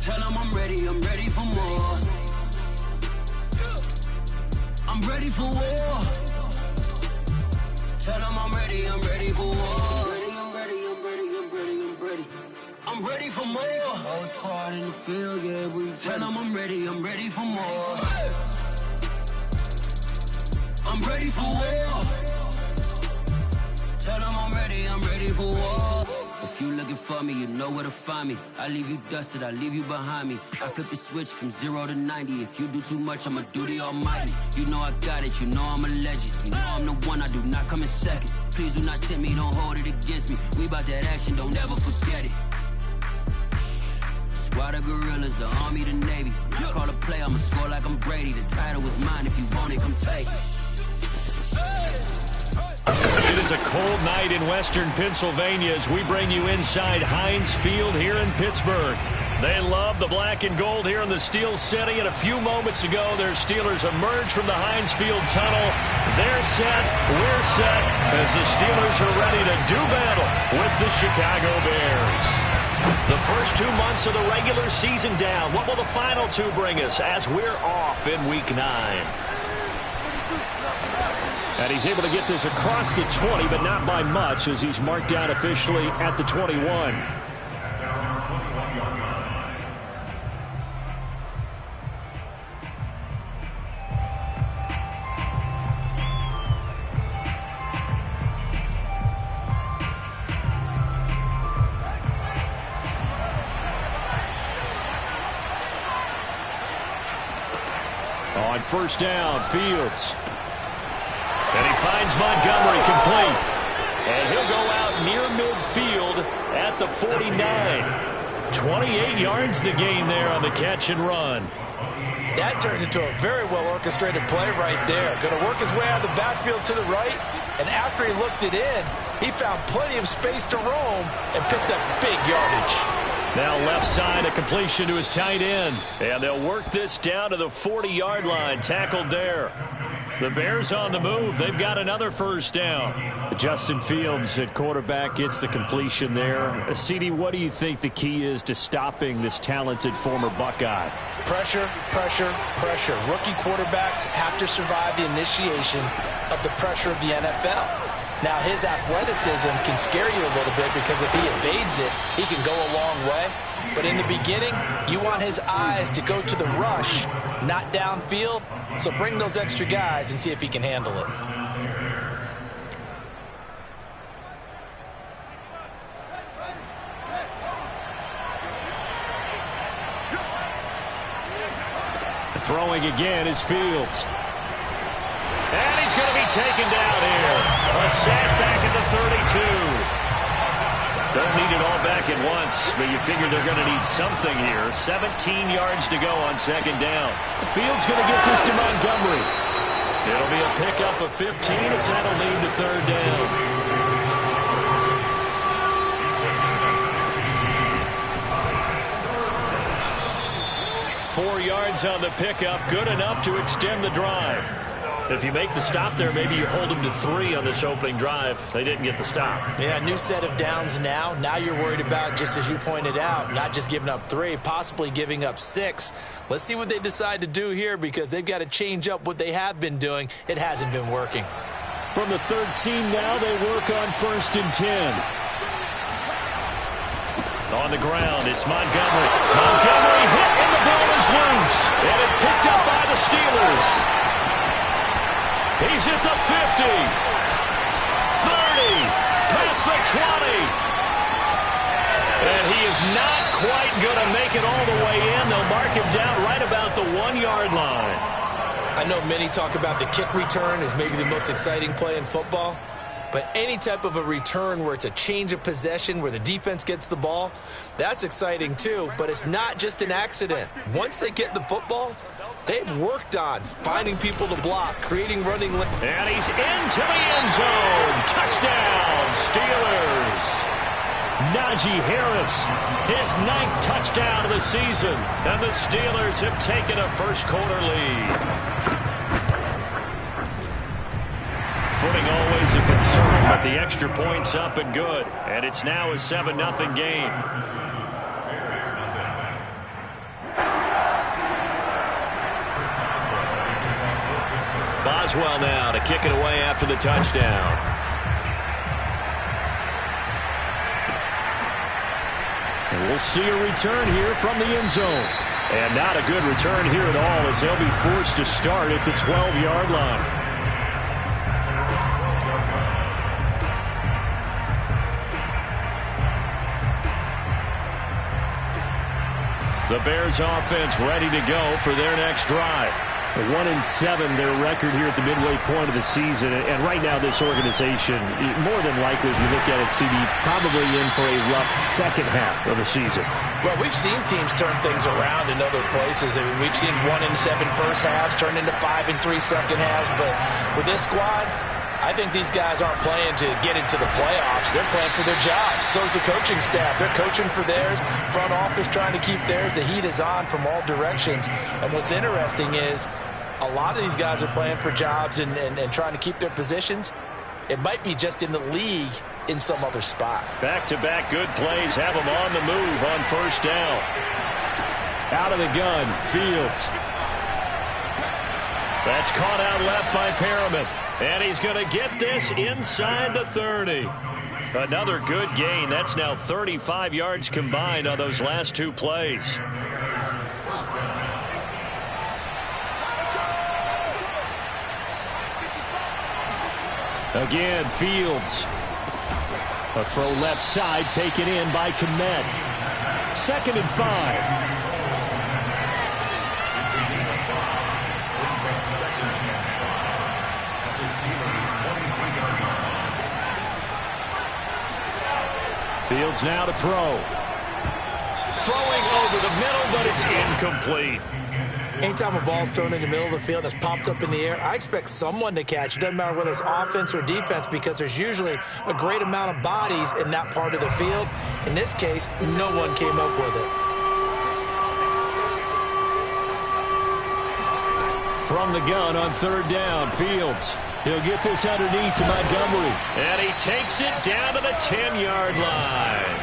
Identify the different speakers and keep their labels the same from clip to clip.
Speaker 1: Tell them I'm ready for more. I'm ready for war. Tell them I'm ready for war. I'm ready for more. Whole squad in the field, yeah, we tell them I'm ready for more. I'm ready for war. Tell them I'm ready for war. If you looking for me, you know where to find me. I leave you dusted, I leave you behind me. I flip the switch from 0 to 90. If you do too much, I'ma do the almighty. You know I got it, you know I'm a legend. You know I'm the one, I do not come in second. Please do not tempt me, don't hold it against me. We bout that action, don't ever forget it. Squad of gorillas, the army, the navy. When I call a play, I'ma score like I'm Brady. The title was mine, if you want it, come take it.
Speaker 2: It is a cold night in western Pennsylvania as we bring you inside Heinz Field here in Pittsburgh. They love the black and gold here in the Steel City, and a few moments ago their Steelers emerged from the Heinz Field tunnel. They're set, we're set, as the Steelers are ready to do battle with the Chicago Bears. The first 2 months of the regular season down. What will the final 2 bring us as we're off in Week 9? And he's able to get this across the 20, but not by much, as he's marked down officially at the 21. On first down, Fields. And he finds Montgomery complete. And he'll go out near midfield at the 49. 28 yards the gain there on the catch and run.
Speaker 3: That turned into a very well-orchestrated play right there. Going to work his way out of the backfield to the right. And after he looked it in, he found plenty of space to roam and picked up big yardage.
Speaker 2: Now left side, a completion to his tight end. And they'll work this down to the 40-yard line. Tackled there. The Bears on the move. They've got another first down.
Speaker 4: Justin Fields at quarterback gets the completion there. CD, what do you think the key is to stopping this talented former Buckeye?
Speaker 3: Pressure, pressure, pressure. Rookie quarterbacks have to survive the initiation of the pressure of the NFL. Now, his athleticism can scare you a little bit because if he evades it, he can go a long way. But in the beginning, you want his eyes to go to the rush, not downfield. So bring those extra guys and see if he can handle it.
Speaker 4: Throwing again is Fields.
Speaker 2: And he's going to be taken down here. A sack back at the 32. Don't need it all back at once, but you figure they're going to need something here. 17 yards to go on second down.
Speaker 4: Fields going to get this to Montgomery.
Speaker 2: It'll be a pickup of 15 as that'll lead to third down. Four yards on the pickup, good enough to extend the drive. If you make the stop there, maybe you hold them to 3 on this opening drive. They didn't get the stop.
Speaker 3: Yeah, new set of downs now. Now you're worried about, just as you pointed out, not just giving up 3, possibly giving up 6. Let's see what they decide to do here because they've got to change up what they have been doing. It hasn't been working.
Speaker 4: From the 13 now, they work on 1st and 10.
Speaker 2: On the ground, it's Montgomery. Montgomery hit and the ball is loose. And it's picked up by the Steelers. He's at the 50, 30, past the 20. And he is not quite going to make it all the way in. They'll mark him down right about the 1-yard line.
Speaker 3: I know many talk about the kick return as maybe the most exciting play in football. But any type of a return where it's a change of possession, where the defense gets the ball, that's exciting too. But it's not just an accident. Once they get the football, they've worked on finding people to block, creating running lanes.
Speaker 2: And he's into the end zone. Touchdown, Steelers. Najee Harris, his 9th touchdown of the season. And the Steelers have taken a first-quarter lead. Footing always a concern, but the extra point's up and good. And it's now a 7-0 game. Boswell now to kick it away after the touchdown.
Speaker 4: And we'll see a return here from the end zone. And not a good return here at all, as they'll be forced to start at the 12-yard line. The Bears offense ready to go for their next drive. 1-7, their record here at the midway point of the season. And right now, this organization, more than likely, as you look at it, CD, probably in for a rough second half of the season.
Speaker 3: Well, we've seen teams turn things around in other places. I mean, we've seen 1-7 first halves turn into 5-3 second halves. But with this squad, I think these guys aren't playing to get into the playoffs. They're playing for their jobs. So is the coaching staff. They're coaching for theirs. Front office trying to keep theirs. The heat is on from all directions. And what's interesting is a lot of these guys are playing for jobs and trying to keep their positions. It might be just in the league in some other spot.
Speaker 2: Back-to-back good plays have them on the move on first down.
Speaker 4: Out of the gun, Fields.
Speaker 2: That's caught out left by Perriman. And he's going to get this inside the 30. Another good gain. That's now 35 yards combined on those last two plays.
Speaker 4: Again, Fields. A throw left side taken in by Kmet. 2nd and 5. Fields now to throw.
Speaker 2: Throwing over the middle, but it's incomplete.
Speaker 3: Anytime a ball's thrown in the middle of the field and it's popped up in the air, I expect someone to catch. It doesn't matter whether it's offense or defense, because there's usually a great amount of bodies in that part of the field. In this case, no one came up with it.
Speaker 4: From the gun on 3rd down, Fields. He'll get this underneath to Montgomery.
Speaker 2: And he takes it down to the 10-yard line.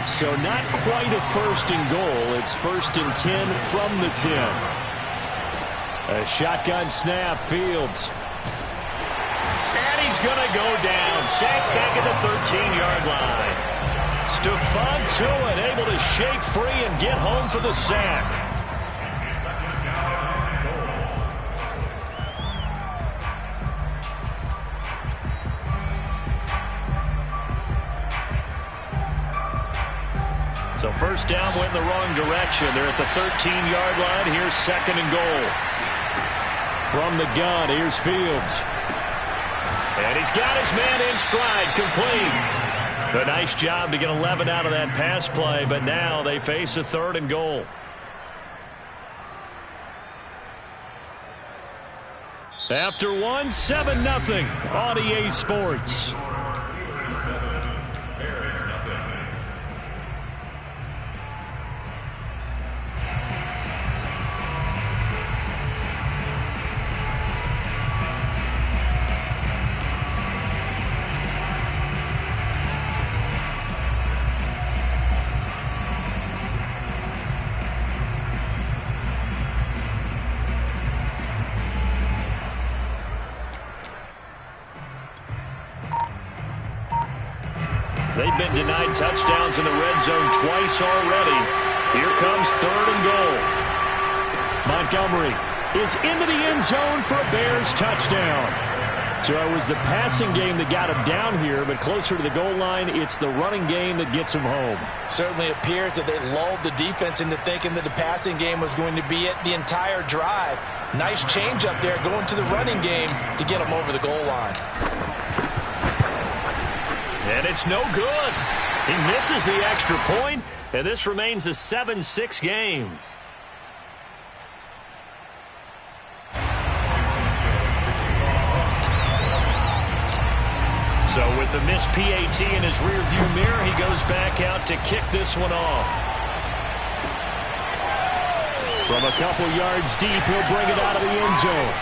Speaker 4: So not quite a 1st and goal. It's 1st and 10 from the 10. A shotgun snap, Fields.
Speaker 2: And he's going to go down. Sacked back at the 13-yard line. Stephon Tuitt able to shake free and get home for the sack. So first down went in the wrong direction. They're at the 13-yard line. Here's 2nd and goal.
Speaker 4: From the gun, here's Fields.
Speaker 2: And he's got his man in stride, complete. A nice job to get 11 out of that pass play, but now they face a 3rd and goal. After one, 7-0 on EA Sports. They've been denied touchdowns in the red zone twice already. Here comes 3rd and goal.
Speaker 4: Montgomery is into the end zone for a Bears touchdown. So it was the passing game that got him down here, but closer to the goal line, it's the running game that gets him home.
Speaker 3: Certainly appears that they lulled the defense into thinking that the passing game was going to be it the entire drive. Nice change up there going to the running game to get him over the goal line.
Speaker 2: And it's no good. He misses the extra point, and this remains a 7-6 game. So with the missed PAT in his rearview mirror, he goes back out to kick this one off.
Speaker 4: From a couple yards deep, he'll bring it out of the end zone.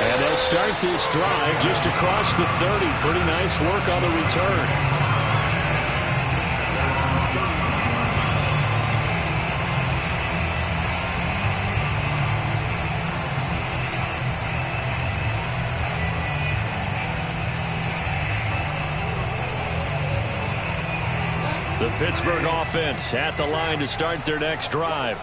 Speaker 4: And they'll start this drive just across the 30. Pretty nice work on the return.
Speaker 2: The Pittsburgh offense at the line to start their next drive.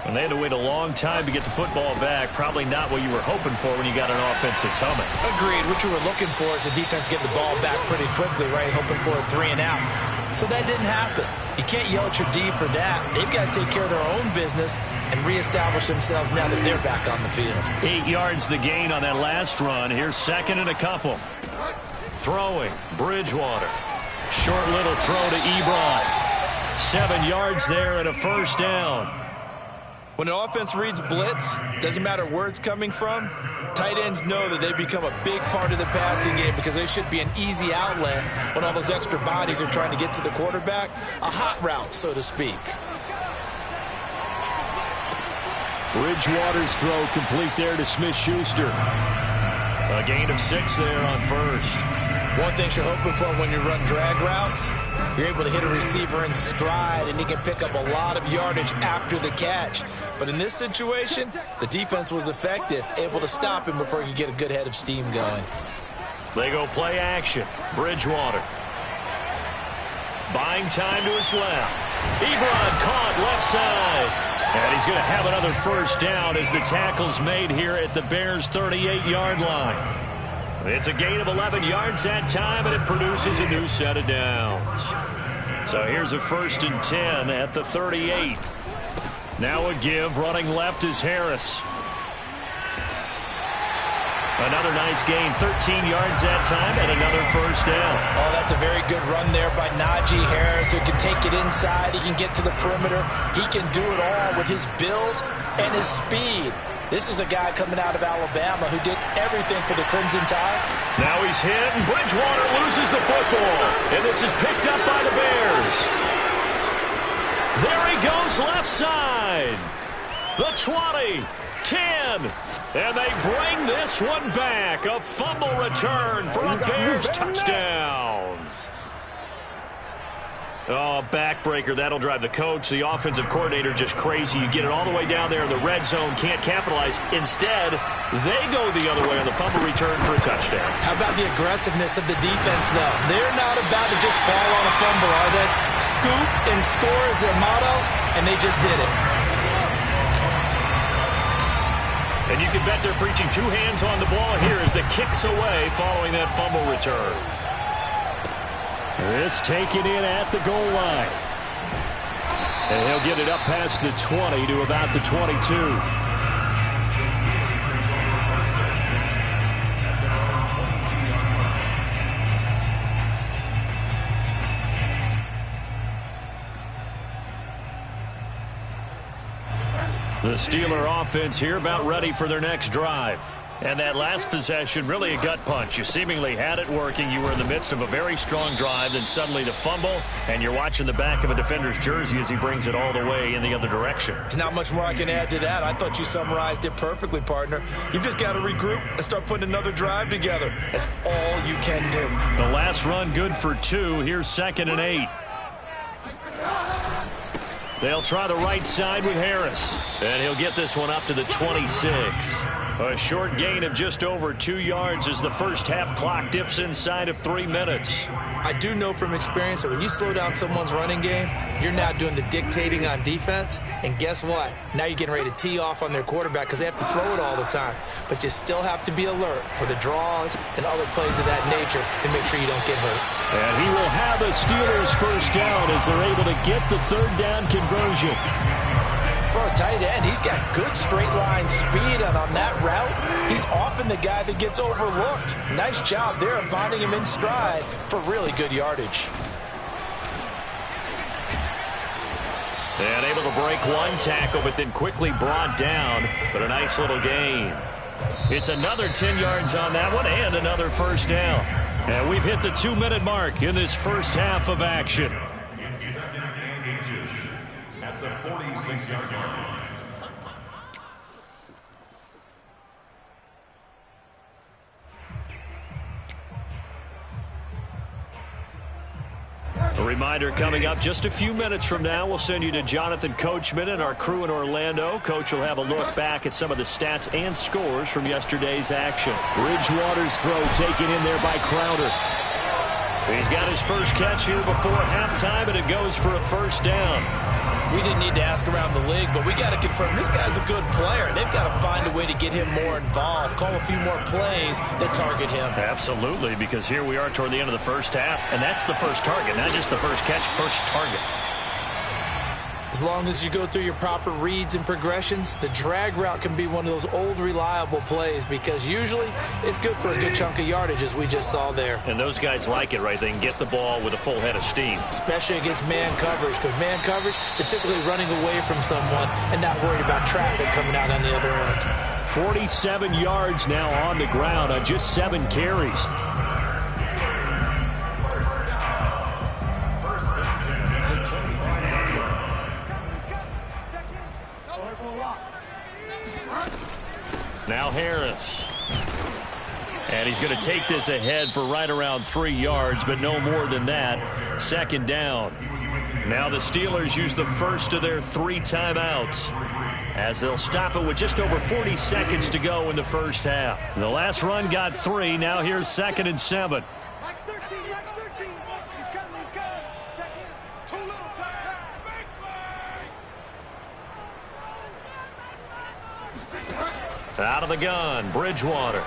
Speaker 2: And they had to wait a long time to get the football back. Probably not what you were hoping for when you got an offense that's humming.
Speaker 3: Agreed. What you were looking for is the defense getting the ball back pretty quickly, right? Hoping for a 3 and out. So that didn't happen. You can't yell at your D for that. They've got to take care of their own business and reestablish themselves now that they're back on the field.
Speaker 2: 8 yards the gain on that last run. Here's second and a couple. Throwing, Bridgewater. Short little throw to Ebron. 7 yards there and a first down.
Speaker 3: When the offense reads blitz, doesn't matter where it's coming from, tight ends know that they become a big part of the passing game because they should be an easy outlet when all those extra bodies are trying to get to the quarterback. A hot route, so to speak.
Speaker 2: Bridgewater's throw complete there to Smith-Schuster. A gain of 6 there on first.
Speaker 3: One thing you're hoping for when you run drag routes, you're able to hit a receiver in stride, and he can pick up a lot of yardage after the catch. But in this situation, the defense was effective, able to stop him before he could get a good head of steam going.
Speaker 2: They go play action. Bridgewater. Buying time to his left. Ebron caught left side. And he's going to have another first down as the tackle's made here at the Bears' 38-yard line. It's a gain of 11 yards that time, and it produces a new set of downs. So here's a 1st and 10 at the 38. Now a give. Running left is Harris. Another nice gain. 13 yards that time, and another first down.
Speaker 3: Oh, that's a very good run there by Najee Harris, who can take it inside. He can get to the perimeter. He can do it all with his build and his speed. This is a guy coming out of Alabama who did everything for the Crimson Tide.
Speaker 2: Now he's hit, and Bridgewater loses the football. And this is picked up by the Bears. There he goes left side. The 20, 10, and they bring this one back. A fumble return for a Bears touchdown. Oh, backbreaker. That'll drive the coach, the offensive coordinator, just crazy. You get it all the way down there in the red zone, can't capitalize. Instead, they go the other way on the fumble return for a touchdown.
Speaker 3: How about the aggressiveness of the defense, though? They're not about to just fall on a fumble, are they? Scoop and score is their motto, and they just did it.
Speaker 2: And you can bet they're preaching 2 hands on the ball here as the kick's away following that fumble return. This taken in at the goal line. And he'll get it up past the 20 to about the 22. The Steeler offense here about ready for their next drive. And that last possession, really a gut punch. You seemingly had it working. You were in the midst of a very strong drive, then suddenly the fumble, and you're watching the back of a defender's jersey as he brings it all the way in the other direction.
Speaker 3: There's not much more I can add to that. I thought you summarized it perfectly, partner. You've just got to regroup and start putting another drive together. That's all you can do.
Speaker 2: The last run good for 2. Here's 2nd and 8. They'll try the right side with Harris. And he'll get this one up to the 26. A short gain of just over 2 yards as the first half clock dips inside of 3 minutes.
Speaker 3: I do know from experience that when you slow down someone's running game, you're now doing the dictating on defense. And guess what? Now you're getting ready to tee off on their quarterback because they have to throw it all the time. But you still have to be alert for the draws and other plays of that nature and make sure you don't get hurt.
Speaker 2: And he will have a Steelers first down as they're able to get the 3rd down conversion.
Speaker 3: For a tight end, he's got good straight line speed, and on that route, he's often the guy that gets overlooked. Nice job there of finding him in stride for really good yardage.
Speaker 2: And able to break one tackle, but then quickly brought down, but a nice little gain. It's another 10 yards on that one and another first down. And we've hit the 2-minute mark in this first half of action.
Speaker 5: At the 46-yard line.
Speaker 2: A reminder coming up just a few minutes from now, we'll send you to Jonathan Coachman and our crew in Orlando. Coach will have a look back at some of the stats and scores from yesterday's action. Bridgewater's throw taken in there by Crowder. He's got his first catch here before halftime, and it goes for a first down.
Speaker 3: We didn't need to ask around the league, but we got to confirm this guy's a good player. They've got to find a way to get him more involved, call a few more plays that target him.
Speaker 2: Absolutely, because here we are toward the end of the first half, and that's the first target, not just the first catch, first target.
Speaker 3: As long as you go through your proper reads and progressions, the drag route can be one of those old reliable plays because usually it's good for a good chunk of yardage, as we just saw there.
Speaker 2: And those guys like it, right? They can get the ball with a full head of steam.
Speaker 3: Especially against man coverage, because man coverage, they're typically running away from someone and not worried about traffic coming out on the other end.
Speaker 2: 47 yards now on the ground on just 7 carries. Now Harris. And he's going to take this ahead for right around 3 yards, but no more than that. Second down. Now the Steelers use the first of their 3 timeouts as they'll stop it with just over 40 seconds to go in the first half. The last run got 3. Now here's 2nd and 7. Out of the gun, Bridgewater.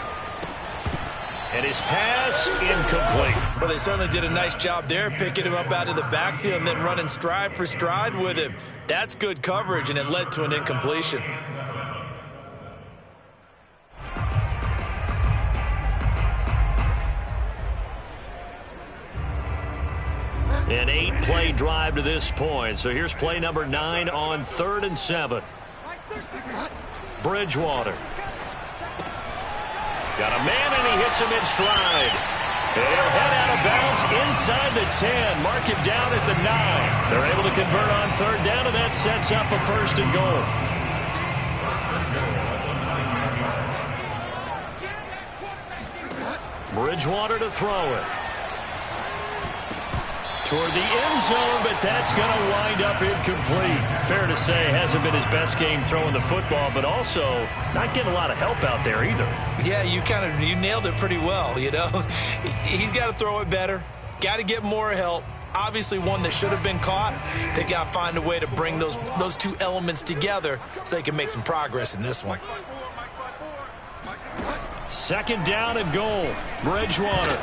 Speaker 2: And his pass incomplete.
Speaker 3: Well, they certainly did a nice job there, picking him up out of the backfield and then running stride for stride with him. That's good coverage, and it led to an incompletion.
Speaker 2: An 8-play drive to this point. So here's play number 9 on 3rd and 7. Bridgewater. Got a man, and he hits him in stride. And he'll head out of bounds inside the 10. Mark him down at the 9. They're able to convert on 3rd down, and that sets up a 1st and goal. Bridgewater to throw it. Toward the end zone, but that's going to wind up incomplete. Fair to say, hasn't been his best game throwing the football, but also not getting a lot of help out there either.
Speaker 3: Yeah, you nailed it pretty well, you know. He's got to throw it better, got to get more help. Obviously one that should have been caught. They got to find a way to bring those two elements together so they can make some progress in this one.
Speaker 2: 2nd down and goal. Bridgewater.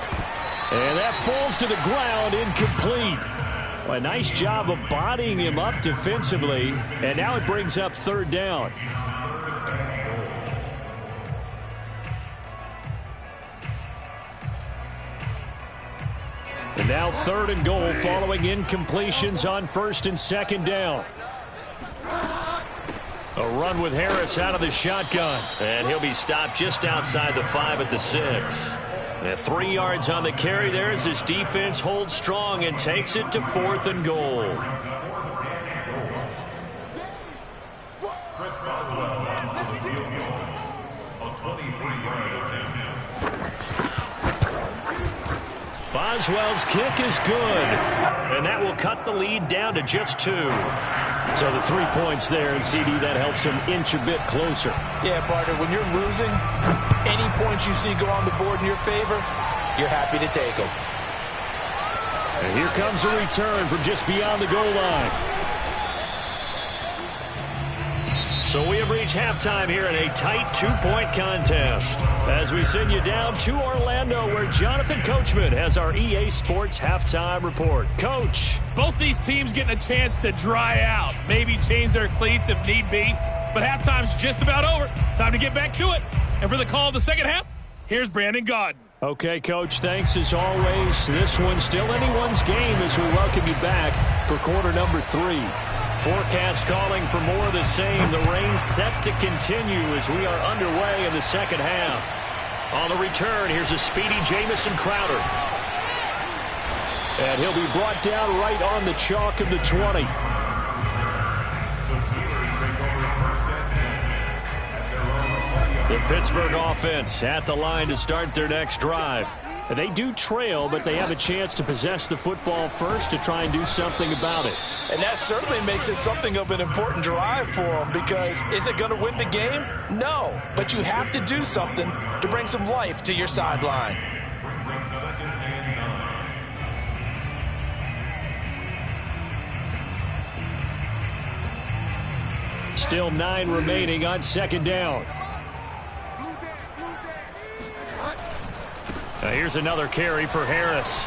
Speaker 2: And that falls to the ground, incomplete. Well, a nice job of bodying him up defensively. And now it brings up 3rd down. And now 3rd and goal following incompletions on 1st and 2nd down. A run with Harris out of the shotgun. And he'll be stopped just outside the 5 at the 6. And 3 yards on the carry there as his defense holds strong and takes it to 4th and goal.
Speaker 5: Chris Boswell on the field goal. A 23-yard attempt.
Speaker 2: Boswell's kick is good. And that will cut the lead down to just 2. So the 3 points there, and CD, that helps him inch a bit closer.
Speaker 3: Yeah, partner, when you're losing, any points you see go on the board in your favor, you're happy to take them.
Speaker 2: And here comes a return from just beyond the goal line. So we have reached halftime here in a tight 2-point contest as we send you down to Orlando, where Jonathan Coachman has our EA Sports halftime report. Coach.
Speaker 6: Both these teams getting a chance to dry out, maybe change their cleats if need be, but halftime's just about over. Time to get back to it. And for the call of the second half, here's Brandon Gaudin.
Speaker 2: Okay, Coach, thanks as always. This one's still anyone's game as we welcome you back for quarter number 3. Forecast calling for more of the same. The rain set to continue as we are underway in the second half. On the return, here's a speedy Jamison Crowder. And he'll be brought down right on the chalk of the 20.
Speaker 5: The Steelers take over 1st and 10 at their own 20.
Speaker 2: The Pittsburgh offense at the line to start their next drive. They do trail, but they have a chance to possess the football first to try and do something about it.
Speaker 3: And that certainly makes it something of an important drive for them, because is it going to win the game? No, but you have to do something to bring some life to your sideline.
Speaker 5: Brings up 2nd and 9.
Speaker 4: Still 9 remaining on second down. Now here's another carry for Harris.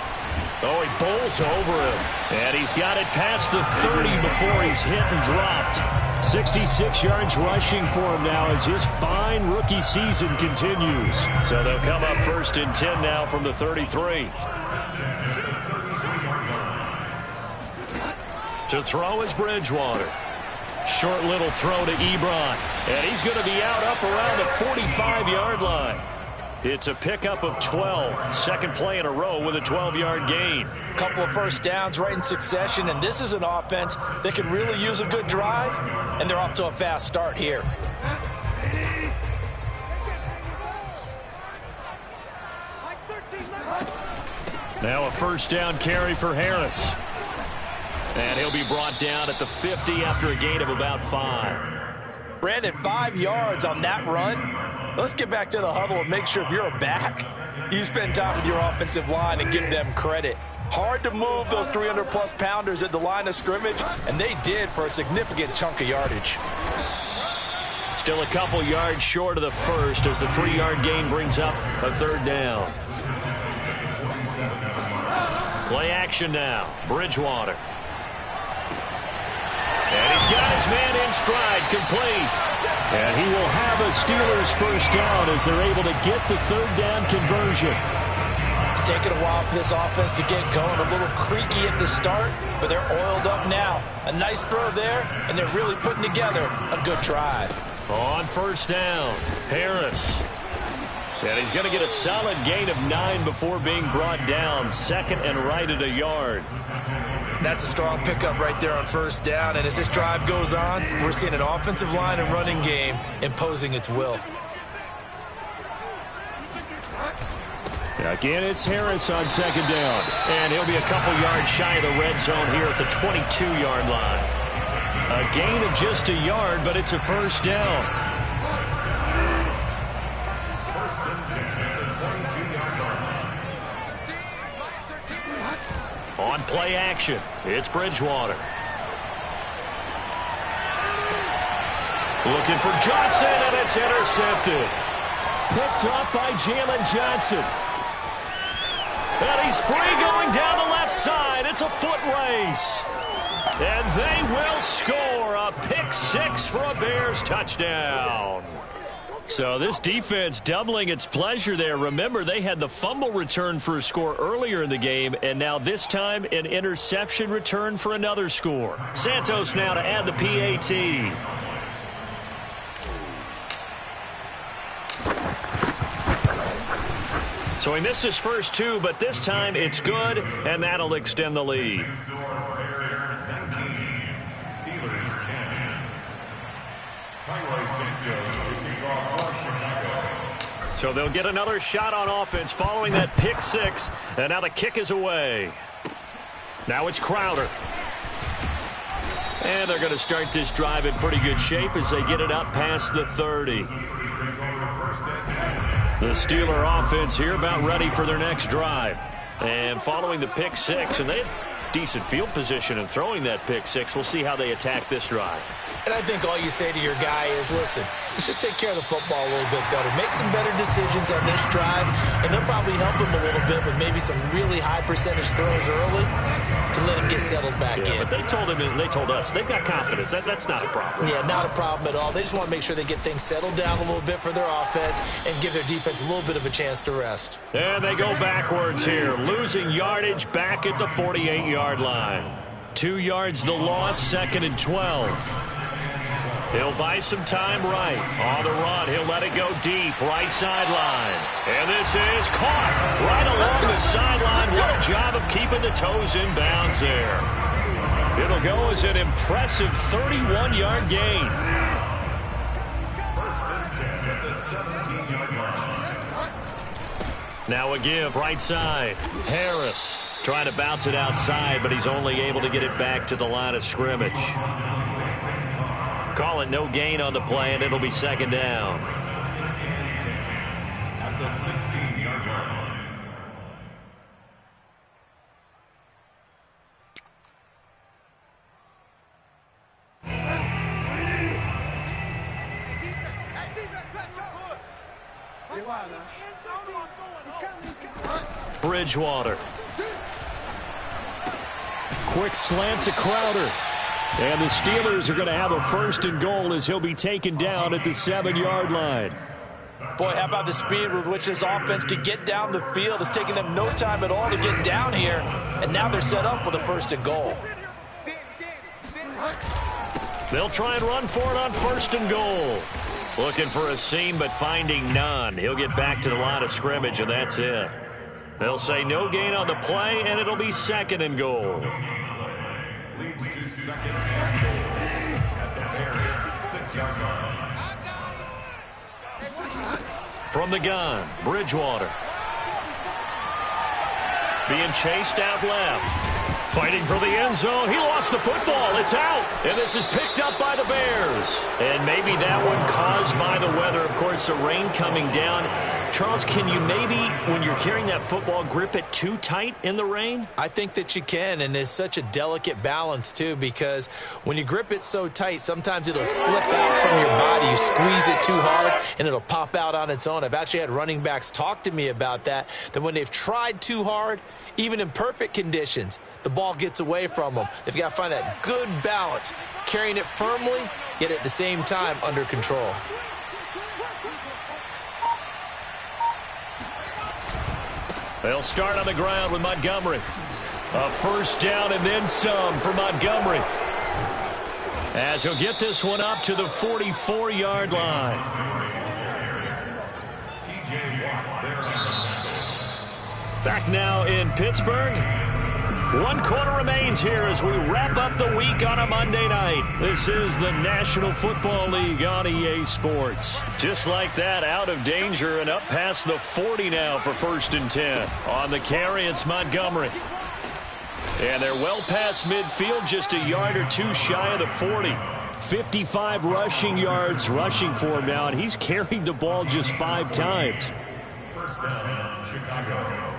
Speaker 4: Oh, he bowls over him. And he's got it past the 30 before he's hit and dropped. 66 yards rushing for him now as his fine rookie season continues. So they'll come up 1st and 10 now from the 33. To throw is Bridgewater. Short little throw to Ebron. And he's going to be out up around the 45-yard line. It's a pickup of 12. Second play in a row with a 12-yard gain.
Speaker 3: Couple of first downs right in succession, and this is an offense that could really use a good drive, and they're off to a fast start here.
Speaker 4: Now a first down carry for Harris. And he'll be brought down at the 50 after a gain of about 5.
Speaker 3: Brandon, 5 yards on that run. Let's get back to the huddle and make sure if you're a back, you spend time with your offensive line and give them credit. Hard to move those 300-plus pounders at the line of scrimmage, and they did for a significant chunk of yardage.
Speaker 4: Still a couple yards short of the first as the 3-yard gain brings up a third down. Play action now. Bridgewater. And he's got his man in stride, complete. And he will have a Steelers first down as they're able to get the third down conversion.
Speaker 3: It's taken a while for this offense to get going. A little creaky at the start, but they're oiled up now. A nice throw there, and they're really putting together a good drive.
Speaker 4: On first down, Harris. And he's going to get a solid gain of 9 before being brought down. Second and right at a yard.
Speaker 3: That's a strong pickup right there on first down. And as this drive goes on, we're seeing an offensive line and running game imposing its will.
Speaker 4: Again, it's Harris on second down. And he'll be a couple yards shy of the red zone here at the 22-yard line. A gain of just a yard, but it's a first down.
Speaker 5: First and 10 at the 22-yard line.
Speaker 4: On play action, it's Bridgewater. Looking for Johnson, and it's intercepted. Picked up by Jalen Johnson. And he's free going down the left side. It's a foot race. And they will score a pick 6 for a Bears touchdown. So this defense doubling its pleasure there. Remember, they had the fumble return for a score earlier in the game, and now this time an interception return for another score. Santos now to add the PAT. So he missed his first 2, but this time it's good, and that'll extend the lead.
Speaker 5: Bears 19, Steelers 10. Highlight Santos kicking off for Chicago.
Speaker 4: So they'll get another shot on offense following that pick 6, and now the kick is away. Now it's Crowder. And they're going to start this drive in pretty good shape as they get it up past the 30. The Steeler offense here about ready for their next drive. And following the pick 6, and they had decent field position in throwing that pick 6. We'll see how they attack this drive.
Speaker 3: And I think all you say to your guy is, listen, let's just take care of the football a little bit better. Make some better decisions on this drive, and they'll probably help him a little bit with maybe some really high percentage throws early to let him get settled back in.
Speaker 4: But they told him, and they told us, they've got confidence. That's not a problem.
Speaker 3: Yeah, not a problem at all. They just want to make sure they get things settled down a little bit for their offense and give their defense a little bit of a chance to rest.
Speaker 4: And they go backwards here, losing yardage back at the 48-yard line. 2 yards the loss, 2nd and 12. He'll buy some time right. On the run, he'll let it go deep, right sideline. And this is caught right along the sideline. What a job of keeping the toes in bounds there. It'll go as an impressive 31-yard gain.
Speaker 5: First and 10 at the 17-yard line.
Speaker 4: Now a give, right side. Harris trying to bounce it outside, but he's only able to get it back to the line of scrimmage. Call it no gain on the play, and it'll be second down.
Speaker 5: At the 16-yard line.
Speaker 2: Bridgewater. Quick slant to Crowder. And the Steelers are going to have a 1st and goal as he'll be taken down at the 7-yard line.
Speaker 3: Boy, how about the speed with which this offense can get down the field? It's taken them no time at all to get down here. And now they're set up with a 1st and goal.
Speaker 2: They'll try and run for it on 1st and goal. Looking for a seam, but finding none. He'll get back to the line of scrimmage, and that's it. They'll say no gain on the play, and it'll be 2nd and goal.
Speaker 5: Leads to 2nd and goal at the Bears' 6-yard line.
Speaker 2: From the gun, Bridgewater. Being chased out left. Fighting for the end zone. He lost the football. It's out. And this is picked up by the Bears. And maybe that one caused by the weather. Of course, the rain coming down. Charles, can you maybe, when you're carrying that football, grip it too tight in the rain?
Speaker 3: I think that you can, and it's such a delicate balance, too, because when you grip it so tight, sometimes it'll slip out from your body. You squeeze it too hard, and it'll pop out on its own. I've actually had running backs talk to me about that when they've tried too hard, even in perfect conditions, the ball gets away from them. They've got to find that good balance, carrying it firmly, yet at the same time under control.
Speaker 2: They'll start on the ground with Montgomery. A 1st down and then some for Montgomery, as he'll get this one up to the 44-yard line. Back now in Pittsburgh. 1 quarter remains here as we wrap up the week on a Monday night. This is the National Football League on EA Sports. Just like that, out of danger and up past the 40 now for 1st and 10. On the carry, it's Montgomery. And they're well past midfield, just a yard or two shy of the 40. 55 rushing yards rushing for him now, and he's carried the ball just 5 times.
Speaker 5: 1st down, Chicago.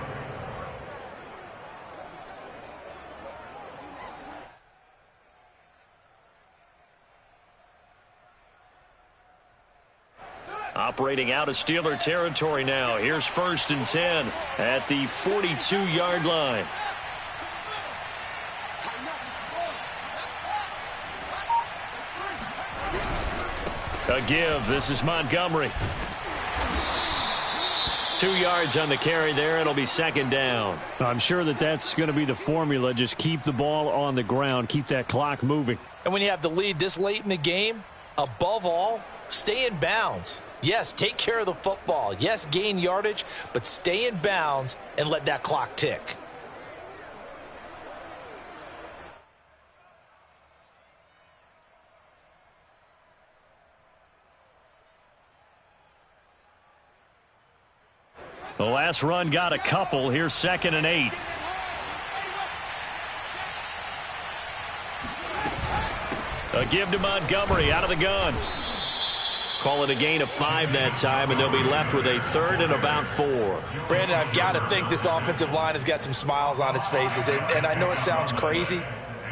Speaker 2: Operating out of Steeler territory now. Here's 1st and 10 at the 42-yard line. A give. This is Montgomery. 2 yards on the carry there. It'll be 2nd down.
Speaker 4: I'm sure that's going to be the formula. Just keep the ball on the ground. Keep that clock moving.
Speaker 3: And when you have the lead this late in the game, above all, stay in bounds. Yes, take care of the football. Yes, gain yardage, but stay in bounds and let that clock tick.
Speaker 2: The last run got a couple. Here's 2nd and 8. A give to Montgomery out of the gun. Call it a gain of 5 that time, and they'll be left with a 3rd and about 4.
Speaker 3: Brandon, I've got to think this offensive line has got some smiles on its faces. And I know it sounds crazy,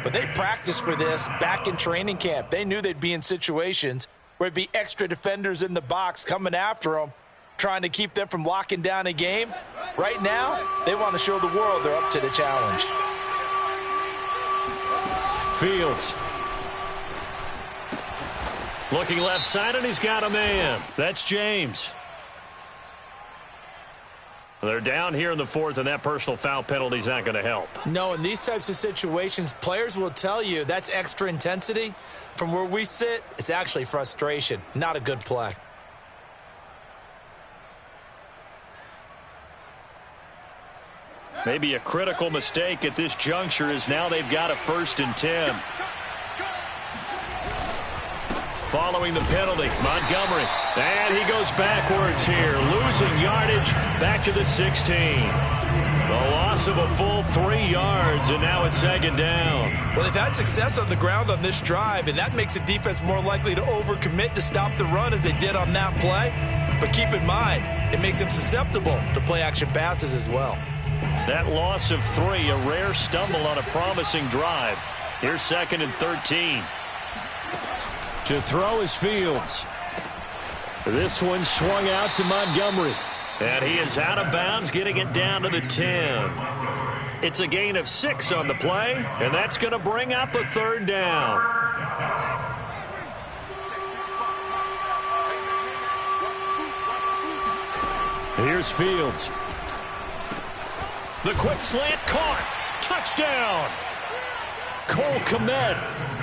Speaker 3: but they practiced for this back in training camp. They knew they'd be in situations where it'd be extra defenders in the box coming after them, trying to keep them from locking down a game. Right now, they want to show the world they're up to the challenge.
Speaker 2: Fields. Looking left side, and he's got a man. That's James. They're down here in the 4th, and that personal foul penalty is not going to help.
Speaker 3: No, in these types of situations, players will tell you that's extra intensity. From where we sit, it's actually frustration. Not a good play.
Speaker 2: Maybe a critical mistake at this juncture is now they've got a 1st and 10. Following the penalty, Montgomery. And he goes backwards here, losing yardage back to the 16. The loss of a full 3 yards, and now it's 2nd down.
Speaker 3: Well, they've had success on the ground on this drive, and that makes the defense more likely to overcommit to stop the run as they did on that play. But keep in mind, it makes them susceptible to play-action passes as well.
Speaker 2: That loss of 3, a rare stumble on a promising drive. Here's 2nd and 13.
Speaker 4: To throw is Fields. This one swung out to Montgomery.
Speaker 2: And he is out of bounds, getting it down to the 10. It's a gain of 6 on the play, and that's going to bring up a third down. Here's Fields. The quick slant caught. Touchdown. Cole Kmet,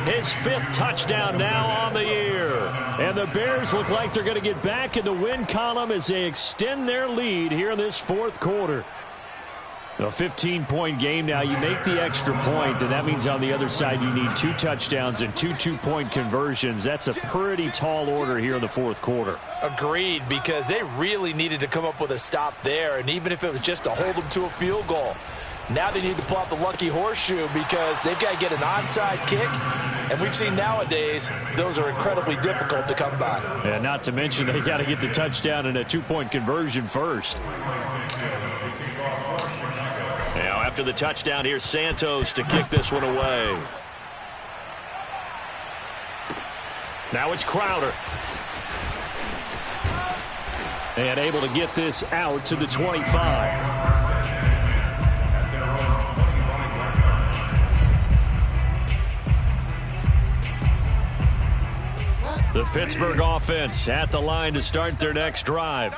Speaker 2: his 5th touchdown now on the year. And the Bears look like they're going to get back in the win column as they extend their lead here in this 4th quarter. A 15-point game now. You make the extra point, and that means on the other side you need 2 touchdowns and 2 two-point conversions. That's a pretty tall order here in the 4th quarter.
Speaker 3: Agreed, because they really needed to come up with a stop there, and even if it was just to hold them to a field goal. Now they need to pull out the lucky horseshoe because they've got to get an onside kick, and we've seen nowadays those are incredibly difficult to come by.
Speaker 2: And not to mention they got to get the touchdown and a 2-point conversion first. Now after the touchdown, here's Santos to kick this one away. Now it's Crowder. And able to get this out to the 25. The Pittsburgh offense at the line to start their next drive.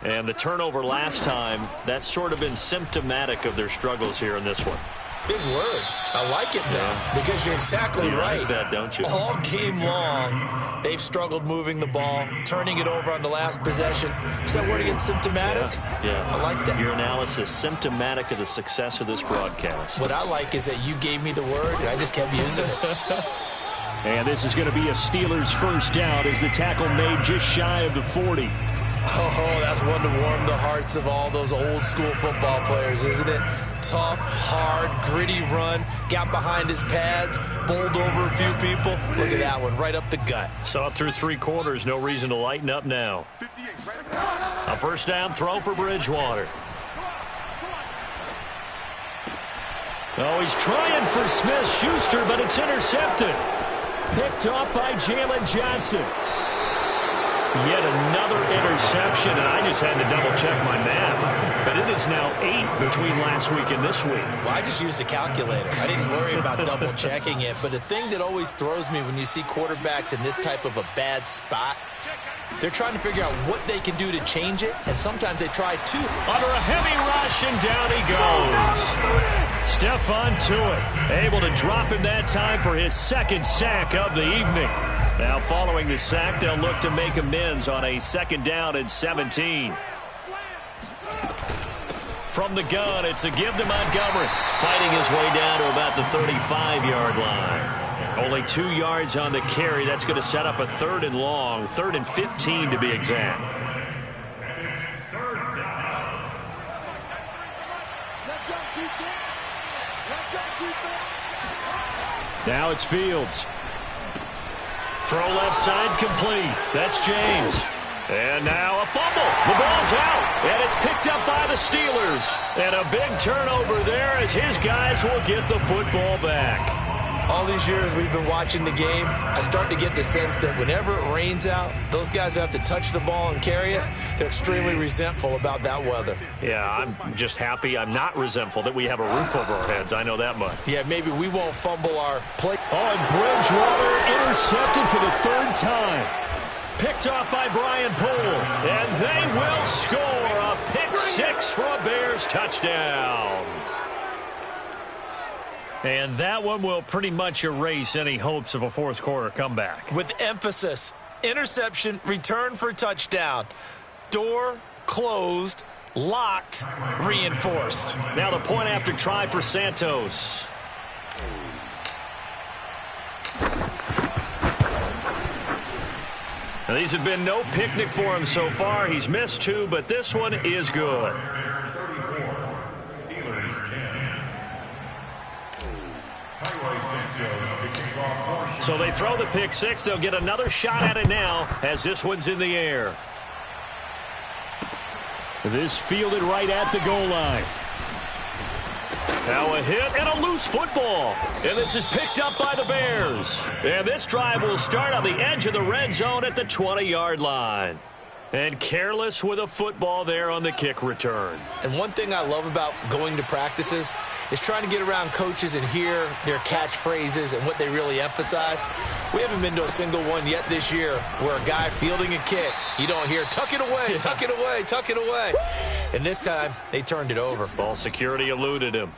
Speaker 2: And the turnover last time, that's sort of been symptomatic of their struggles here in this one.
Speaker 3: Big word. I like it, though, because you're exactly right.
Speaker 2: Like that, don't you?
Speaker 3: All game long, they've struggled moving the ball, turning it over on the last possession. Is that word again, symptomatic?
Speaker 2: Yeah.
Speaker 3: I like that.
Speaker 2: Your analysis, symptomatic of the success of this broadcast.
Speaker 3: What I like is that you gave me the word, and I just kept using it.
Speaker 2: And this is going to be a Steelers first down as the tackle made just shy of the 40.
Speaker 3: Oh, that's one to warm the hearts of all those old school football players, isn't it? Tough, hard, gritty run, got behind his pads, bowled over a few people. Look at that one, right up the gut.
Speaker 2: Saw it through 3 quarters, no reason to lighten up now. A first down throw for Bridgewater. Oh, he's trying for Smith-Schuster, but it's intercepted. Picked off by Jalen Johnson. Yet another interception, and I just had to double-check my math. But it is now 8 between last week and this week.
Speaker 3: Well, I just used a calculator. I didn't worry about double-checking it. But the thing that always throws me when you see quarterbacks in this type of a bad spot, they're trying to figure out what they can do to change it, and sometimes they try to.
Speaker 2: Under a heavy rush, and down he goes. Stephon Tuitt able to drop him that time for his 2nd sack of the evening. Now following the sack, they'll look to make amends on a 2nd down and 17. From the gun, it's a give to Montgomery. Fighting his way down to about the 35-yard line. Only 2 yards on the carry. That's going to set up a 3rd and long, 3rd and 15 to be exact. Now it's Fields. Throw left side complete. That's James. And now a fumble. The ball's out, and it's picked up by the Steelers. And a big turnover there as his guys will get the football back.
Speaker 3: All these years we've been watching the game, I start to get the sense that whenever it rains out, those guys who have to touch the ball and carry it, they're extremely resentful about that weather.
Speaker 2: Yeah, I'm just happy I'm not resentful that we have a roof over our heads. I know that much.
Speaker 3: Yeah, maybe we won't fumble our play.
Speaker 2: On Bridgewater, intercepted for the 3rd time. Picked off by Brian Poole, and they will score a pick 6 for a Bears touchdown. And that one will pretty much erase any hopes of a 4th quarter comeback.
Speaker 3: With emphasis, interception, return for touchdown. Door closed, locked, reinforced.
Speaker 2: Now the point after try for Santos. Now these have been no picnic for him so far. He's missed 2, but this one is good. So they throw the pick 6. They'll get another shot at it now as this one's in the air. This fielded right at the goal line. Now a hit and a loose football. And this is picked up by the Bears. And this drive will start on the edge of the red zone at the 20-yard line. And careless with a football there on the kick return.
Speaker 3: And one thing I love about going to practices is trying to get around coaches and hear their catchphrases and what they really emphasize. We haven't been to a single one yet this year where a guy fielding a kick, you don't hear, tuck it away, tuck it away, tuck it away. And this time, they turned it over.
Speaker 2: Ball security eluded him.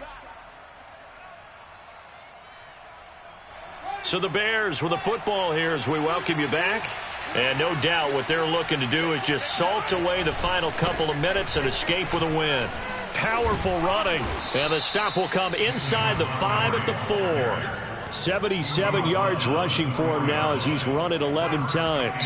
Speaker 2: So the Bears with the football here as we welcome you back. And no doubt what they're looking to do is just salt away the final couple of minutes and escape with a win. Powerful running. And the stop will come inside the 5 at the 4.
Speaker 4: 77 yards rushing for him now as he's run it 11 times.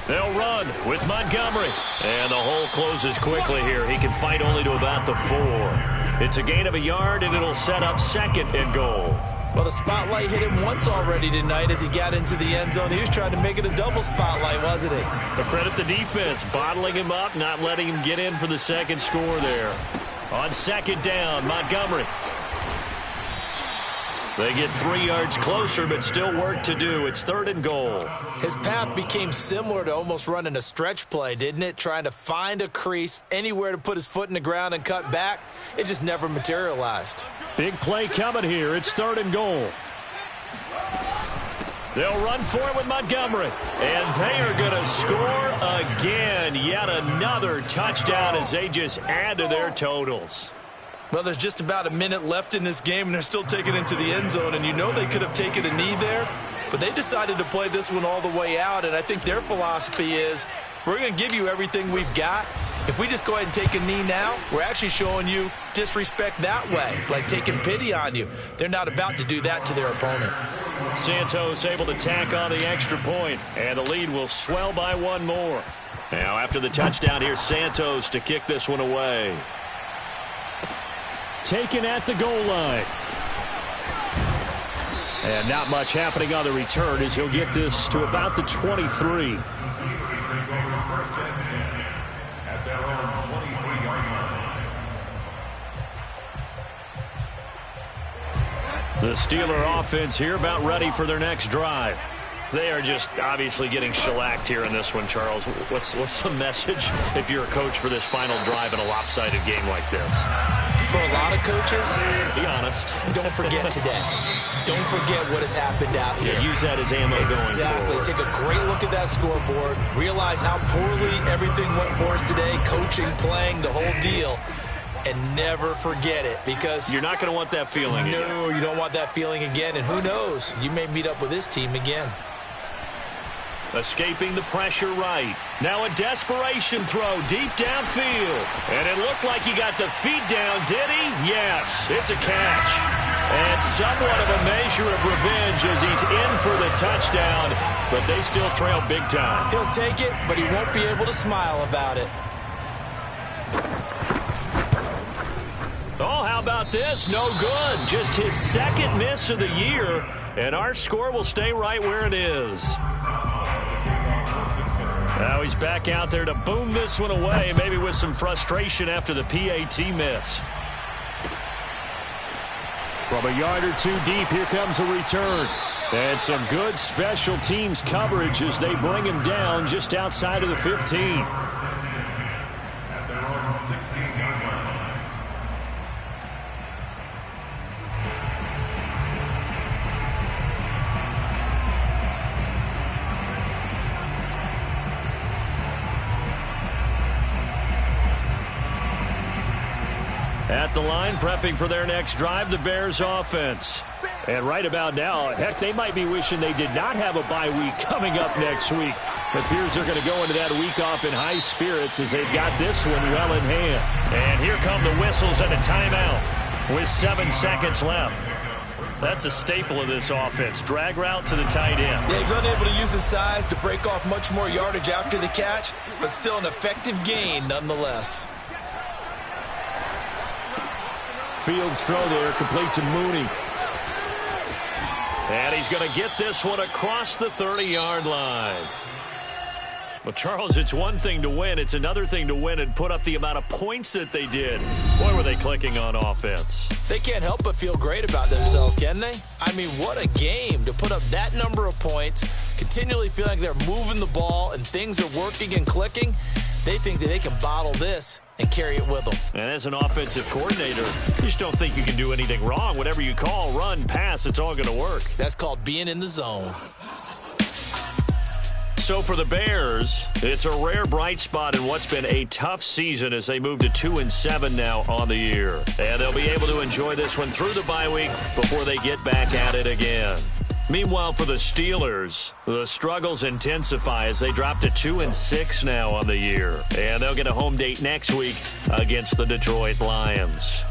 Speaker 2: They'll run with Montgomery. And the hole closes quickly here. He can fight only to about the 4. It's a gain of a yard, and it'll set up 2nd and goal.
Speaker 3: Well, the spotlight hit him once already tonight as he got into the end zone. He was trying to make it a double spotlight, wasn't he?
Speaker 2: But credit the defense, bottling him up, not letting him get in for the second score there. On 2nd down, Montgomery. They get 3 yards closer, but still work to do. It's 3rd and goal.
Speaker 3: His path became similar to almost running a stretch play, didn't it? Trying to find a crease, anywhere to put his foot in the ground and cut back. It just never materialized.
Speaker 4: Big play coming here. It's 3rd and goal.
Speaker 2: They'll run for it with Montgomery. And they are going to score again. Yet another touchdown as they just add to their totals.
Speaker 3: Well, there's just about a minute left in this game, and they're still taking it into the end zone. And you know they could have taken a knee there, but they decided to play this one all the way out. And I think their philosophy is, we're going to give you everything we've got. If we just go ahead and take a knee now, we're actually showing you disrespect that way, like taking pity on you. They're not about to do that to their opponent.
Speaker 2: Santos able to tack on the extra point, and the lead will swell by 1 more. Now, after the touchdown, here's Santos to kick this one away.
Speaker 4: Taken at the goal line. And not much happening on the return as he'll get this to about the 23.
Speaker 2: The Steeler offense here about ready for their next drive. They are just obviously getting shellacked here in this one, Charles. What's the message if you're a coach for this final drive in a lopsided game like this?
Speaker 3: For a lot of coaches,
Speaker 2: be honest.
Speaker 3: Don't forget today. Don't forget what has happened out here.
Speaker 2: Yeah, use that as ammo going forward.
Speaker 3: Take a great look at that scoreboard. Realize how poorly everything went for us today. Coaching, playing, the whole deal. And never forget it, because
Speaker 2: you're not going to want that feeling again.
Speaker 3: No, you don't want that feeling again. And who knows? You may meet up with this team again.
Speaker 2: Escaping the pressure right. Now a desperation throw deep downfield. And it looked like he got the feet down, did he? Yes, it's a catch. And somewhat of a measure of revenge as he's in for the touchdown. But they still trail big time.
Speaker 3: He'll take it, but he won't be able to smile about it.
Speaker 2: Oh, how about this? No good. Just his 2nd miss of the year. And our score will stay right where it is. Now he's back out there to boom this one away, maybe with some frustration after the PAT miss.
Speaker 4: From a yard or 2 deep, here comes a return. And some good special teams coverage as they bring him down just outside of the 15.
Speaker 2: At the line, prepping for their next drive, the Bears offense.
Speaker 4: And right about now, heck, they might be wishing they did not have a bye week coming up next week. It appears they're going to go into that week off in high spirits as they've got this one well in hand.
Speaker 2: And here come the whistles and a timeout with 7 seconds left. That's a staple of this offense. Drag route to the tight end.
Speaker 3: Yeah, he's unable to use his size to break off much more yardage after the catch, but still an effective gain nonetheless.
Speaker 4: Fields throw there, complete to Mooney.
Speaker 2: And he's going to get this one across the 30-yard line. Well, Charles, it's one thing to win. It's another thing to win and put up the amount of points that they did. Boy, were they clicking on offense.
Speaker 3: They can't help but feel great about themselves, can they? I mean, what a game to put up that number of points, continually feel like they're moving the ball and things are working and clicking. They think that they can bottle this and carry it with them.
Speaker 2: And as an offensive coordinator, you just don't think you can do anything wrong. Whatever you call, run, pass, it's all going to work.
Speaker 3: That's called being in the zone.
Speaker 2: So for the Bears, it's a rare bright spot in what's been a tough season as they move to 2-7 now on the year. And they'll be able to enjoy this one through the bye week before they get back at it again. Meanwhile, for the Steelers, the struggles intensify as they drop to 2-6 now on the year. And they'll get a home date next week against the Detroit Lions.